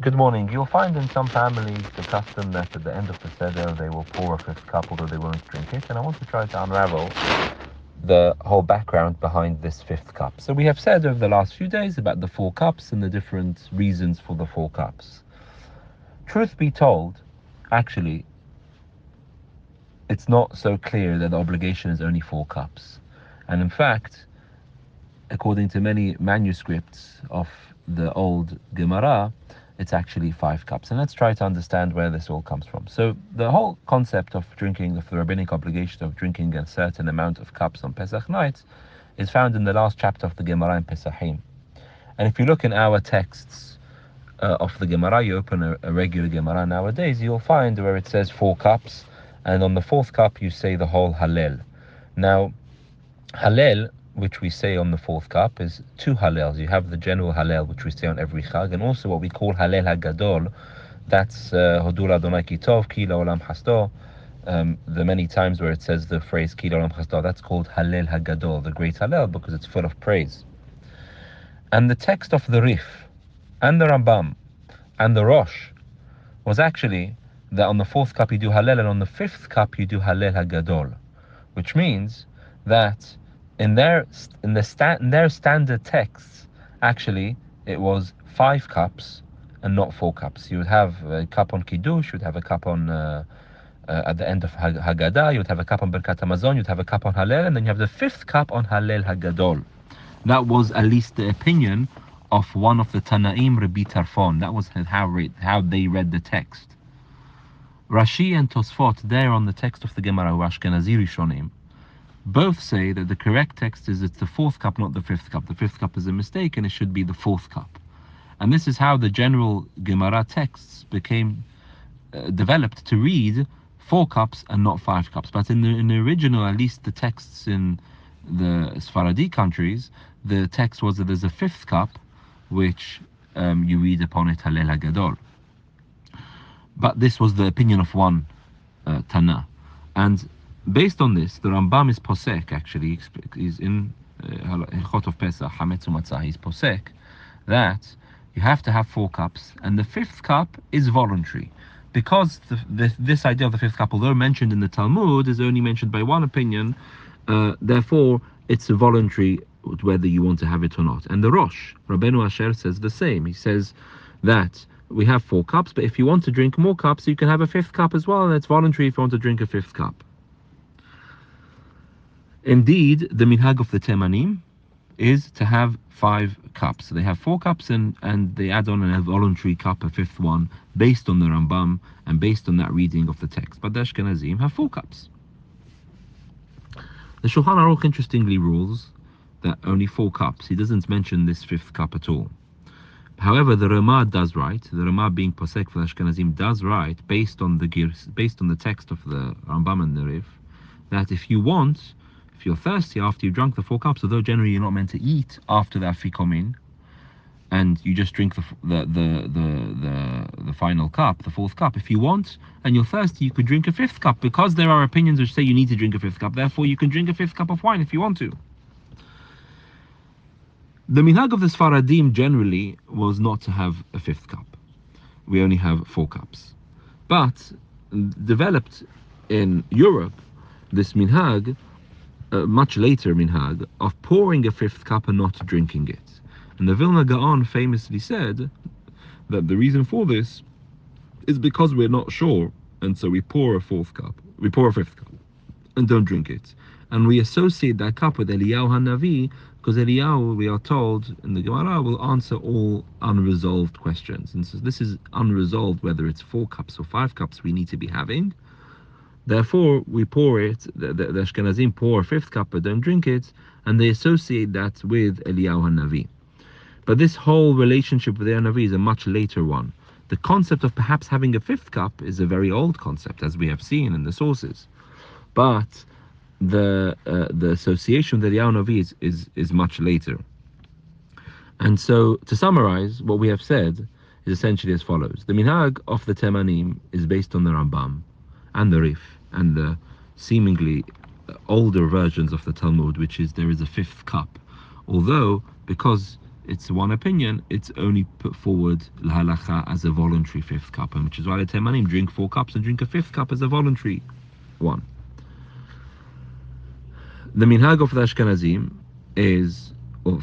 Good morning. You'll find in some families the custom that at the end of the Seder they will pour a fifth cup, although they won't drink it. And I want to try to unravel the whole background behind this fifth cup. So we have said over the last few days about the four cups and the different reasons for the four cups. Truth be told, actually, it's not so clear that the obligation is only four cups. And in fact, according to many manuscripts of the old Gemara, it's actually five cups. And let's try to understand where this all comes from. So the whole concept of drinking, of the rabbinic obligation of drinking a certain amount of cups on Pesach night, is found in the last chapter of the Gemara in Pesachim. And if you look in our texts of the Gemara, you open a regular Gemara nowadays, you'll find where it says four cups, and on the fourth cup you say the whole Hallel. Now, Hallel, which we say on the fourth cup, is two Hallels. You have the general Hallel, which we say on every Chag, and also what we call Hallel HaGadol. That's Hodul Adonai Ki Tov, Ki La'olam Chasdo. The many times where it says the phrase Ki La'olam Chasdo, that's called Hallel HaGadol, the great Hallel, because it's full of praise. And the text of the Rif, and the Rambam, and the Rosh, was actually that on the fourth cup you do Hallel, and on the fifth cup you do Hallel HaGadol, which means that in their standard texts, actually, it was five cups and not four cups. You would have a cup on Kiddush, you would have a cup on at the end of Haggadah, you would have a cup on Birkat Hamazon, you'd have a cup on Hallel, and then you have the fifth cup on Hallel HaGadol. That was at least the opinion of one of the Tanaim, Rabbi Tarfon. That was how they read the text. Rashi and Tosfot, there on the text of the Gemara, Ashkenazi Rishonim, both say that the correct text is it's the fourth cup, not the fifth cup. The fifth cup is a mistake and it should be the fourth cup. And this is how the general Gemara texts became developed to read four cups and not five cups. But in the original, at least the texts in the Sfaradi countries, the text was that there's a fifth cup, which you read upon it Hallel HaGadol. But this was the opinion of one Tana. And based on this, the Rambam is posek, actually, is in Hilchot of Pesach, Hametz U'Matzah, he's posek, that you have to have four cups, and the fifth cup is voluntary. Because this idea of the fifth cup, although mentioned in the Talmud, is only mentioned by one opinion, therefore it's voluntary whether you want to have it or not. And the Rosh, Rabbeinu Asher, says the same. He says that we have four cups, but if you want to drink more cups, you can have a fifth cup as well, and it's voluntary if you want to drink a fifth cup. Indeed, the minhag of the Temanim is to have five cups. So they have four cups and they add on a voluntary cup, a fifth one, based on the Rambam and based on that reading of the text. But the Ashkenazim have four cups. The Shulchan Aruch interestingly rules that only four cups. He doesn't mention this fifth cup at all. However, the Ramah does write, the Ramah being posek for the Ashkenazim does write, based on the text of the Rambam and the Rif, that if you're thirsty after you've drunk the four cups, although generally you're not meant to eat after the afikomin, and you just drink the final cup, the fourth cup. If you want and you're thirsty, you could drink a fifth cup, because there are opinions which say you need to drink a fifth cup. Therefore, you can drink a fifth cup of wine if you want to. The minhag of the Sfaradim generally was not to have a fifth cup. We only have four cups. But developed in Europe, this minhag, much later minhag, of pouring a fifth cup and not drinking it. And the Vilna Gaon famously said that the reason for this is because we're not sure, and so we pour a fifth cup, and don't drink it. And we associate that cup with Eliyahu HaNavi, because Eliyahu, we are told in the Gemara, will answer all unresolved questions. And so this is unresolved, whether it's four cups or five cups we need to be having. Therefore, we pour it, the Ashkenazim pour a fifth cup but don't drink it, and they associate that with Eliyahu HaNavi. But this whole relationship with Eliyahu HaNavi is a much later one. The concept of perhaps having a fifth cup is a very old concept, as we have seen in the sources. But the association with Eliyahu HaNavi is much later. And so, to summarize, what we have said is essentially as follows. The minhag of the Temanim is based on the Rambam and the Rif and the seemingly older versions of the Talmud, which is there is a fifth cup. Although, because it's one opinion, it's only put forward l'halacha as a voluntary fifth cup, and which is why the Temanim drink 4 cups and drink a fifth cup as a voluntary one. The minhag of the Ashkenazim is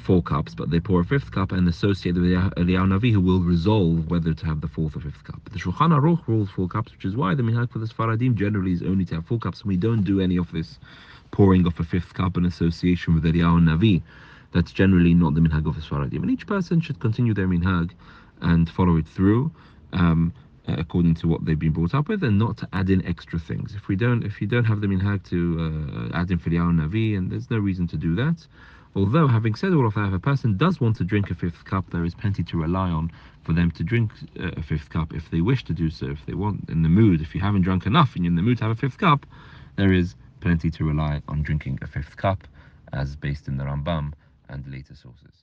4 cups, but they pour a 5th cup and associate with Eliyahu Navi, who will resolve whether to have the 4th or 5th cup. The Shulchan Aruch rules 4 cups, which is why the minhag for the Sfaradim generally is only to have 4 cups, and we don't do any of this pouring of a 5th cup in association with Eliyahu Navi. That's generally not the minhag of the Sfaradim, and each person should continue their minhag and follow it through according to what they've been brought up with, and not to add in extra things. If you don't have the minhag to add in Eliyahu Navi, and there's no reason to do that. Although, having said all of that, if a person does want to drink a 5th cup, there is plenty to rely on for them to drink a 5th cup if they wish to do so, if they want, in the mood. If you haven't drunk enough and you're in the mood to have a 5th cup, there is plenty to rely on drinking a 5th cup, as based in the Rambam and later sources.